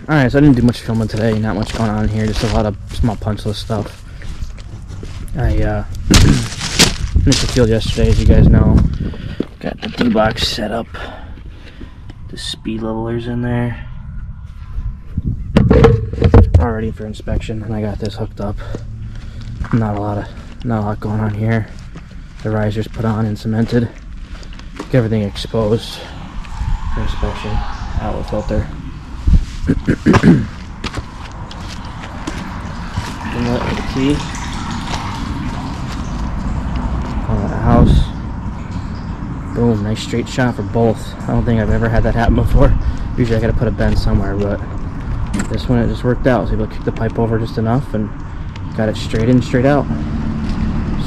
Alright, so I didn't do much filming today, not much going on here, just a lot of small punch list stuff. I finished the field yesterday, as you guys know. Got the D-box set up. The speed levelers in there. All ready for inspection, and I got this hooked up. Not a lot going on here. The riser's put on and cemented. Get everything exposed for inspection. Outlet filter. Inlet with the key. On the house. Boom, nice straight shot for both. I don't think I've ever had that happen before. Usually I gotta put a bend somewhere, but this one it just worked out. I was able to kick the pipe over just enough and got it straight in, straight out.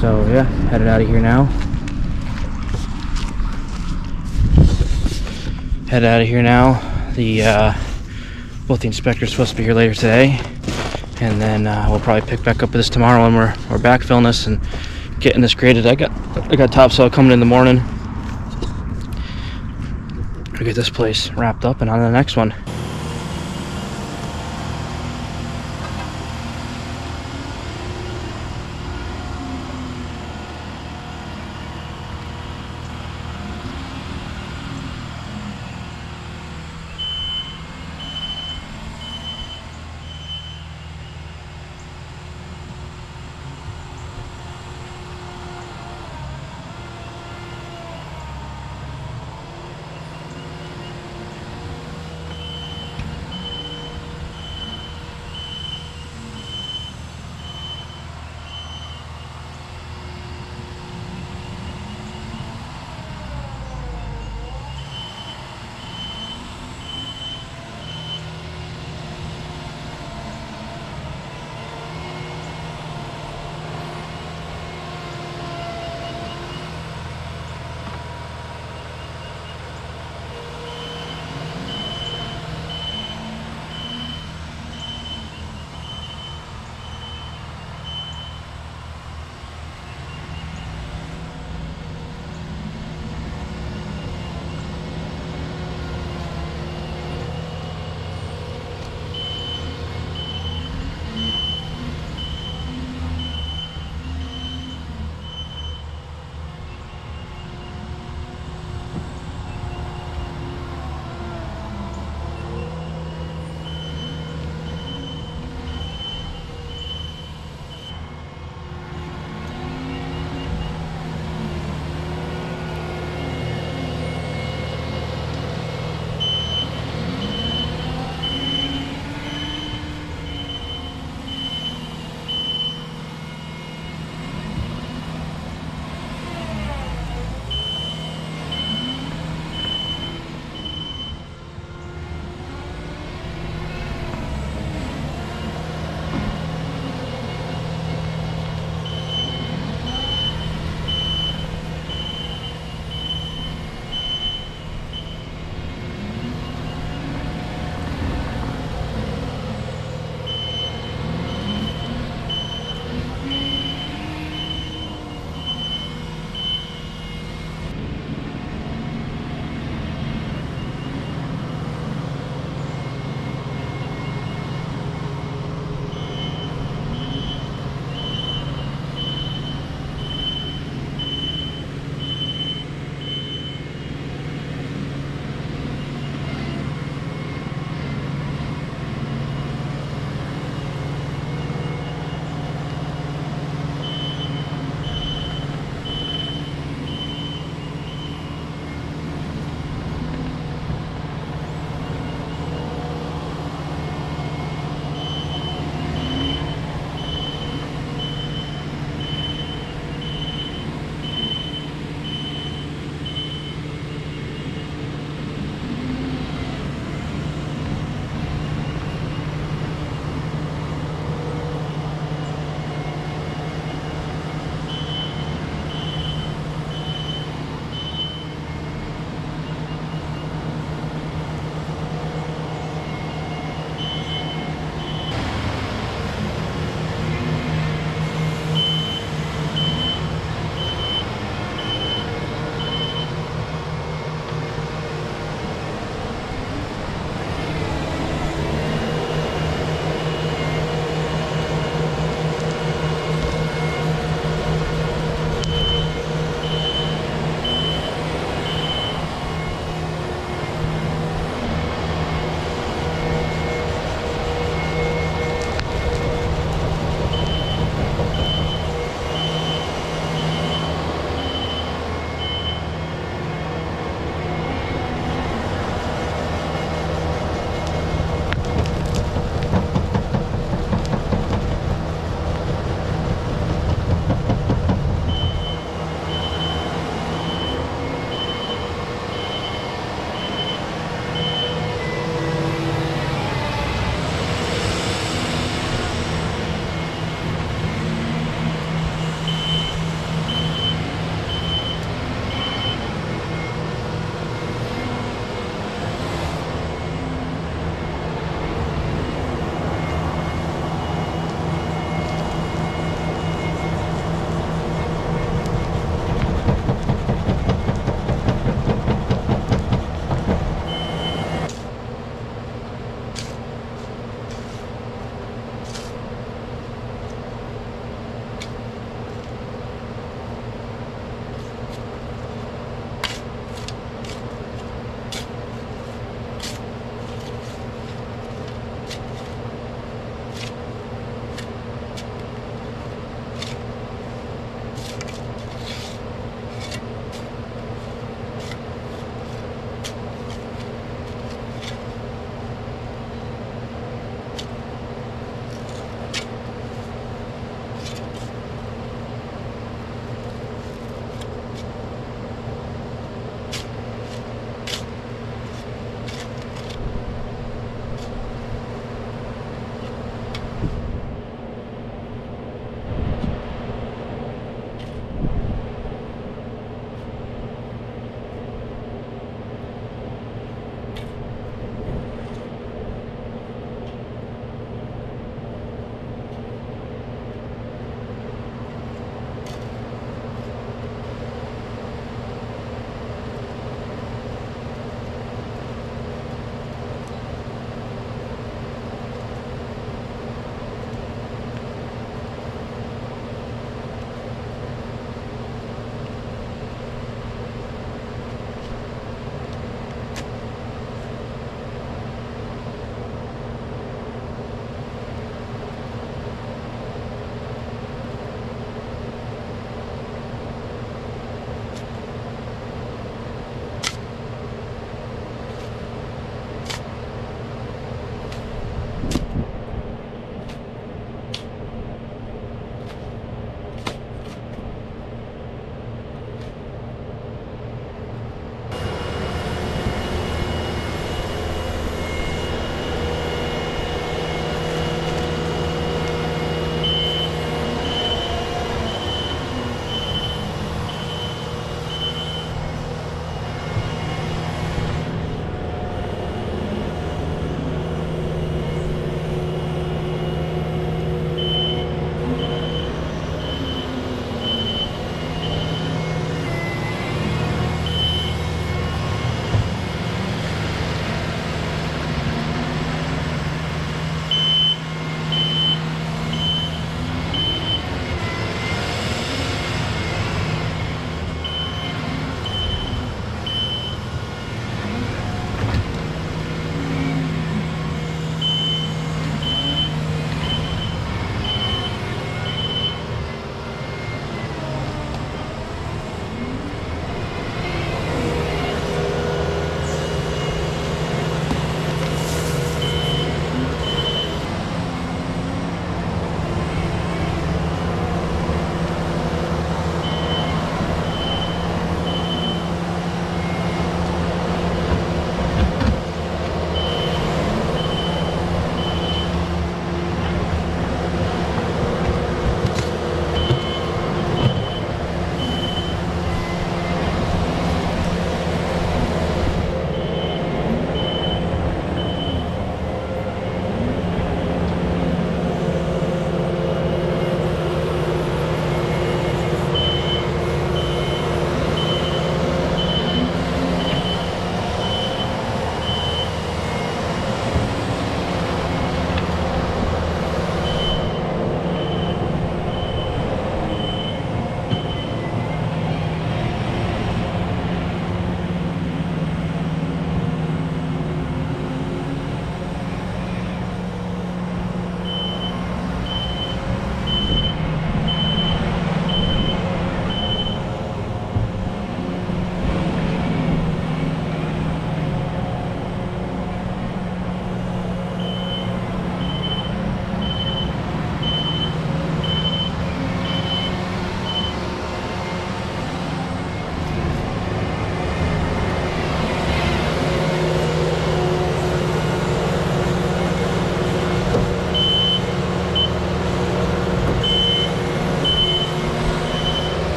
So yeah, headed out of here now. Both the inspectors are supposed to be here later today, and then we'll probably pick back up with this tomorrow when we're backfilling this and getting this graded. I got topsoil coming in the morning. We'll get this place wrapped up and on to the next one.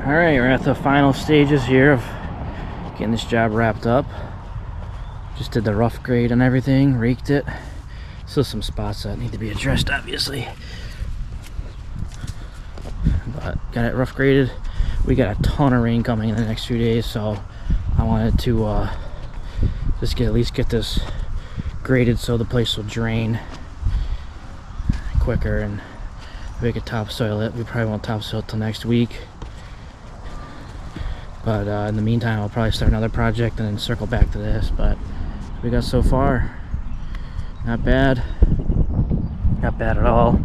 Alright, we're at the final stages here of getting this job wrapped up. Just did the rough grade and everything, raked it. Still some spots that need to be addressed, obviously. But got it rough graded. We got a ton of rain coming in the next few days, so I wanted to just at least get this graded so the place will drain quicker, and we could topsoil it. We probably won't topsoil it till next week. But in the meantime, I'll probably start another project and then circle back to this. But we got so far, not bad. Not bad at all.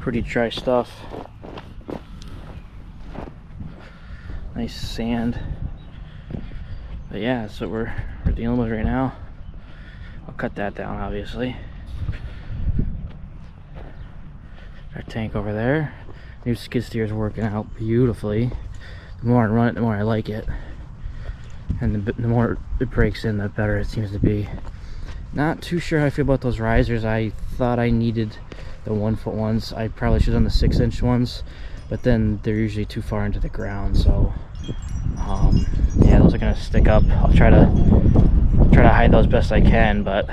Pretty dry stuff. Nice sand. But yeah, that's what we're dealing with right now. I'll cut that down, obviously. Our tank over there. New skid steer is working out beautifully. The more I run it, the more I like it. And the more it breaks in, the better it seems to be. Not too sure how I feel about those risers. I thought I needed the 1-foot ones. I probably should have done the 6-inch ones, but then they're usually too far into the ground. So yeah, those are gonna stick up. I'll try to hide those best I can, but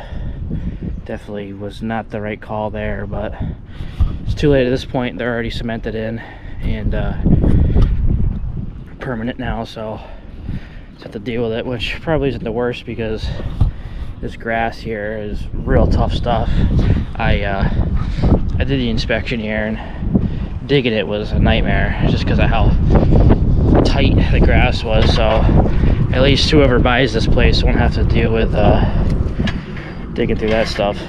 definitely was not the right call there. But it's too late at this point. They're already cemented in and permanent now, so just have to deal with it, which probably isn't the worst because this grass here is real tough stuff. I did the inspection here, and digging it was a nightmare just because of how tight the grass was. So at least whoever buys this place won't have to deal with digging through that stuff.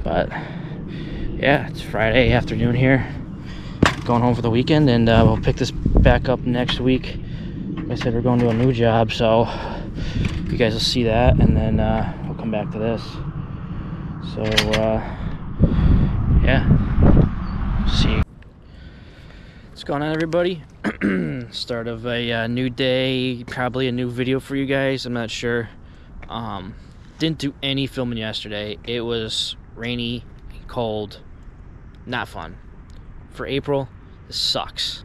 But yeah, it's Friday afternoon here, going home for the weekend, and we'll pick this back up next week. Like I said, we're going to a new job, so you guys will see that, and then we'll come back to this. So yeah, see you. What's going on, everybody? Start of a new day, probably a new video for you guys. I'm not sure. Didn't do any filming yesterday. It was rainy, cold, not fun. For April, this sucks.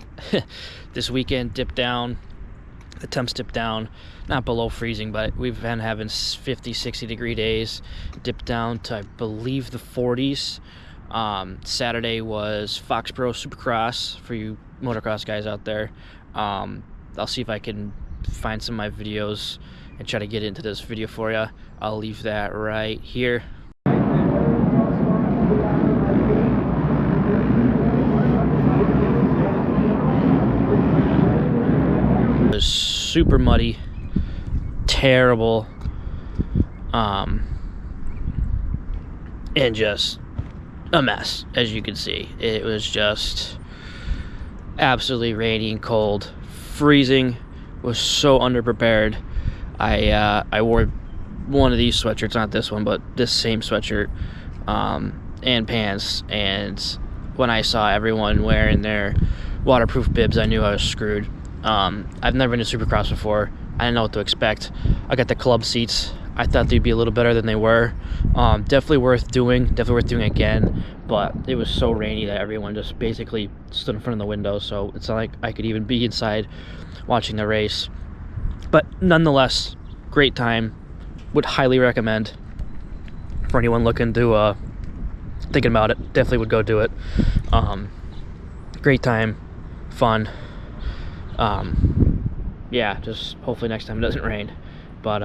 This weekend dipped down. The temps dipped down, not below freezing, but we've been having 50, 60 degree days. Dipped down to, I believe, the 40s. Saturday was Foxborough Supercross for you motocross guys out there. I'll see if I can find some of my videos and try to get into this video for you. I'll leave that right here. It was super muddy, terrible, and just a mess. As you can see, it was just absolutely rainy and cold, freezing. Was so underprepared. I wore one of these sweatshirts, not this one, but this same sweatshirt and pants, and when I saw everyone wearing their waterproof bibs, I knew I was screwed. I've never been to Supercross before. I didn't know what to expect. I got the club seats. I thought they'd be a little better than they were. Definitely worth doing again, but it was so rainy that everyone just basically stood in front of the window, so it's not like I could even be inside watching the race. But nonetheless, great time. Would highly recommend for anyone looking to thinking about it. Definitely would go do it. Great time, fun. Yeah, just hopefully next time it doesn't rain. But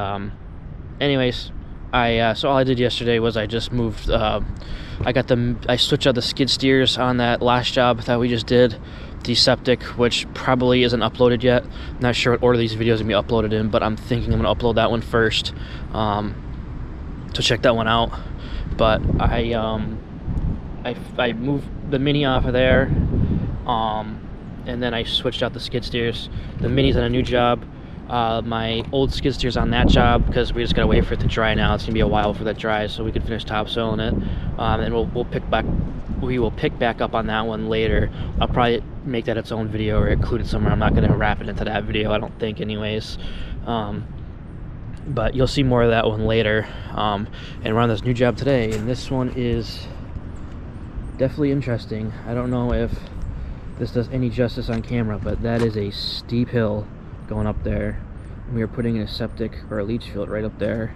anyways, so all I did yesterday was I just moved. I switched out the skid steers on that last job that we just did, the septic, which probably isn't uploaded yet. I'm not sure what order these videos are gonna be uploaded in, but I'm thinking I'm gonna upload that one first. So check that one out. But I moved the Mini off of there, and then I switched out the skid steers. The Mini's on a new job. My old skid steer's on that job because we just gotta wait for it to dry now. It's gonna be a while before that dries, so we can finish topsoiling it. And we will pick back up on that one later. I'll probably make that its own video or include it somewhere. I'm not gonna wrap it into that video, I don't think, anyways. But you'll see more of that one later. And we're on this new job today, and this one is definitely interesting. I don't know if this does any justice on camera, but that is a steep hill going up there. We are putting in a septic or a leach field right up there.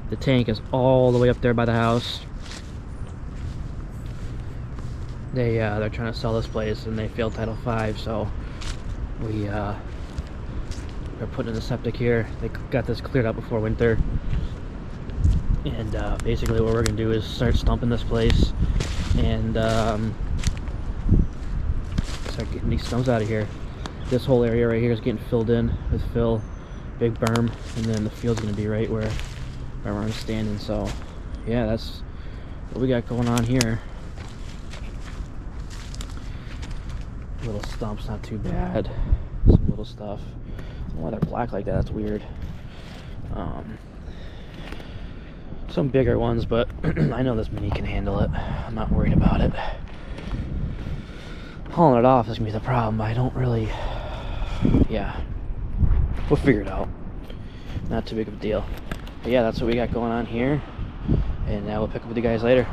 The tank is all the way up there by the house. They're trying to sell this place and they failed Title V, so we're putting in the septic here. They got this cleared out before winter, and basically what we're gonna do is start stumping this place and start getting these stumps out of here. This whole area right here is getting filled in with fill, big berm, and then the field's gonna be right where I'm standing. So yeah, that's what we got going on here. Little stumps, not too bad. Some little stuff. I don't know why they're black like that, that's weird. Some bigger ones, but I know this Mini can handle it. I'm not worried about it. Hauling it off is gonna be the problem. I don't really, yeah, we'll figure it out. Not too big of a deal. But yeah, that's what we got going on here, and we'll pick up with you guys later.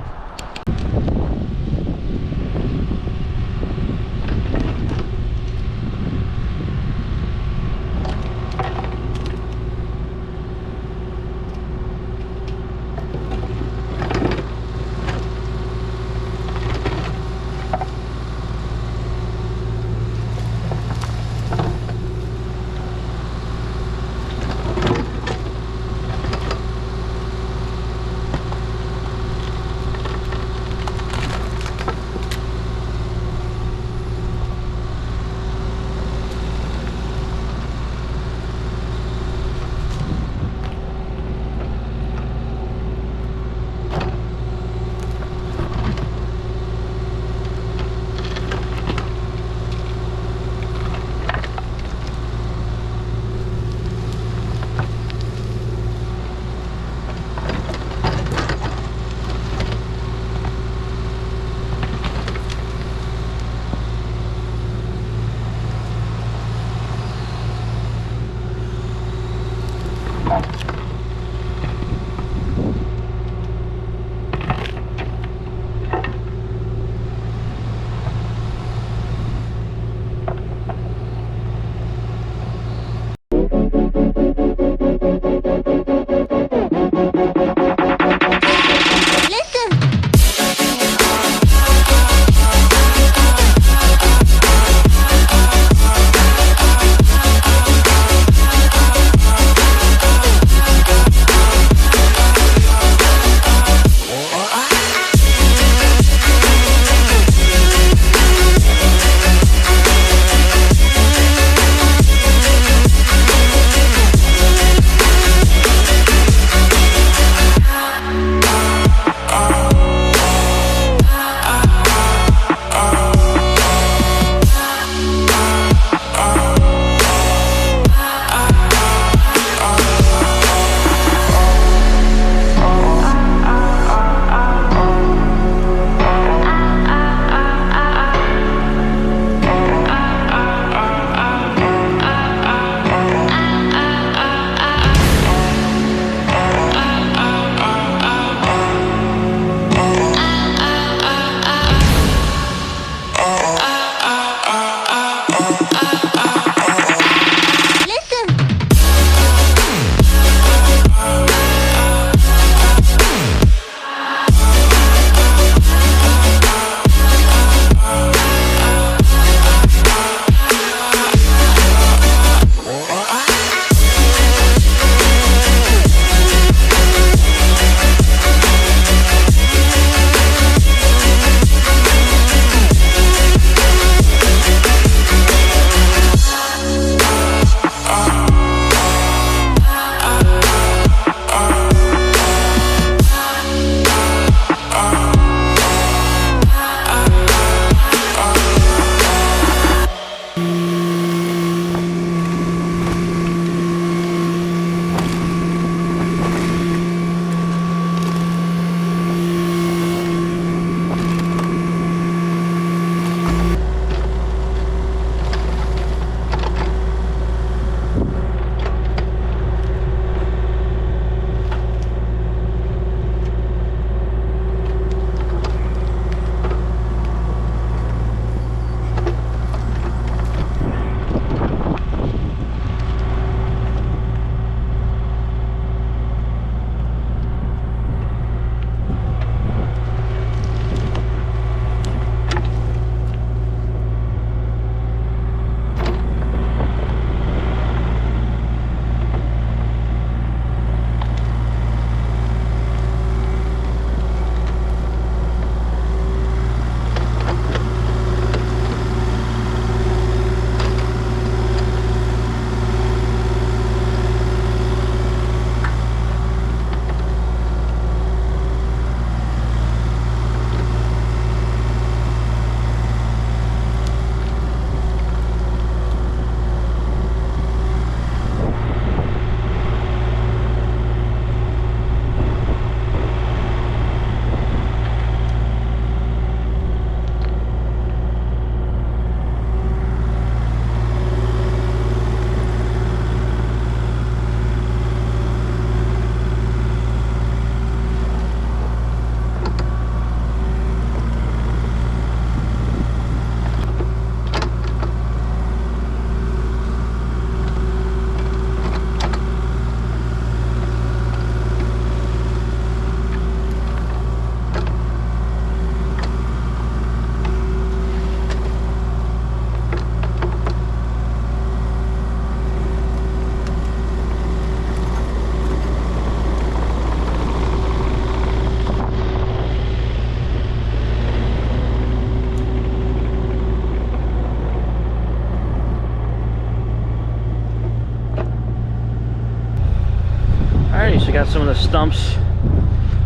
got some of the stumps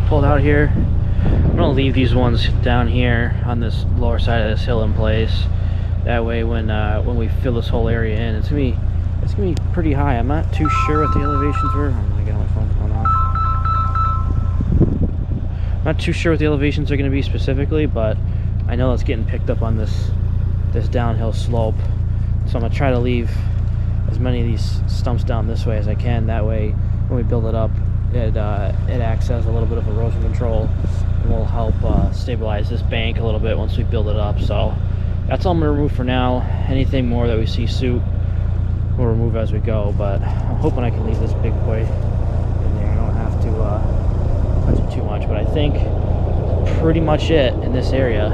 pulled out here. I'm gonna leave these ones down here on this lower side of this hill in place. That way, when we fill this whole area in, it's gonna be pretty high. I'm not too sure what the elevations were. I'm gonna get my phone going off. Not too sure what the elevations are gonna be specifically, but I know it's getting picked up on this downhill slope. So I'm gonna try to leave as many of these stumps down this way as I can. That way, when we build it up, it acts as a little bit of erosion control and will help stabilize this bank a little bit once we build it up. So that's all I'm gonna remove for now. Anything more that we see suit, we'll remove as we go. But I'm hoping I can leave this big boy in there. I don't have to touch it too much. But I think pretty much it in this area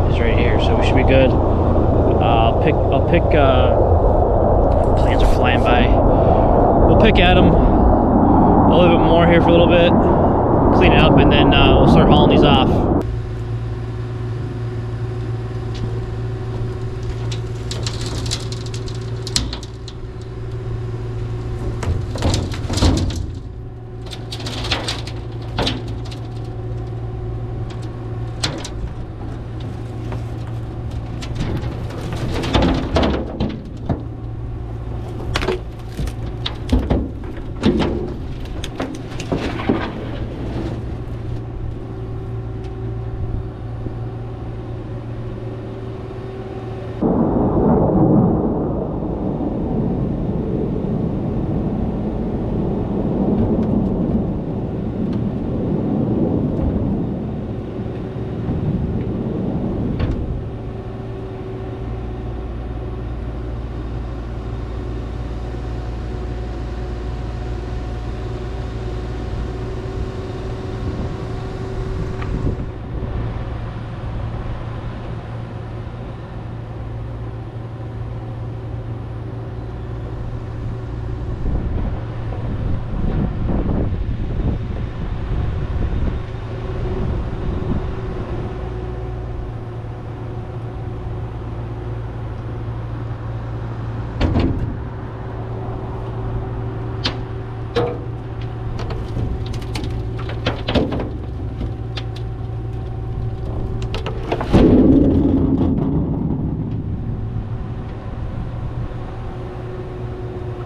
is right here. So we should be good. I'll pick. Plants are flying by. We'll pick at them a little bit more here for a little bit, clean it up, and then we'll start hauling these off.